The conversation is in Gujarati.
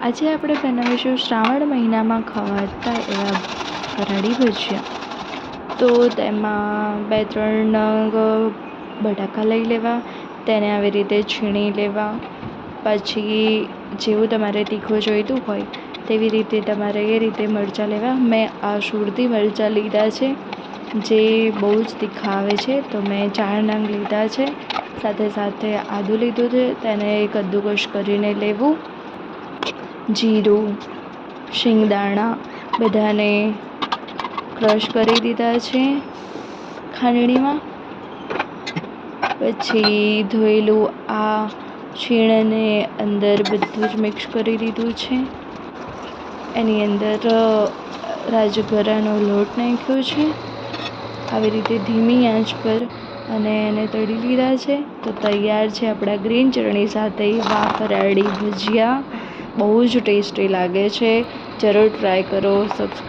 આજે આપણે બનાવીશું શ્રાવણ મહિનામાં ખવાતા એવા ફરાળી ભજીયા। તો તેમાં 2-3 નંગ બટાકા લઈ લેવા, તેને આવી રીતે છીણી લેવા। પછી જેવું તમારે તીખું જોઈતું હોય તેવી રીતે તમારે એ રીતે મરચાં લેવા। મેં આ સુરતી મરચાં લીધા છે જે બહુ જ તીખા આવે છે, તો મેં 4 નંગ લીધા છે। સાથે સાથે આદું લીધું છે, તેને કદ્દુકસ કરીને લેવું। જીરું, શિંગદાણા બધાને ક્રશ કરી દીધા છે ખાંડણીમાં। પછી ધોયેલું આ છીણને અંદર બધું જ મિક્સ કરી દીધું છે। એની અંદર રાજગરાનો લોટ નાખ્યો છે આવી રીતે ધીમી આંચ પર, અને એને તળી લીધા છે। તો તૈયાર છે આપણા ગ્રીન ચટણી સાથે એવા ફરાળી ભજીયા। બહુ જ ટેસ્ટી લાગે છે, જરૂર ટ્રાય કરો। સબસ્ક્રાઈબ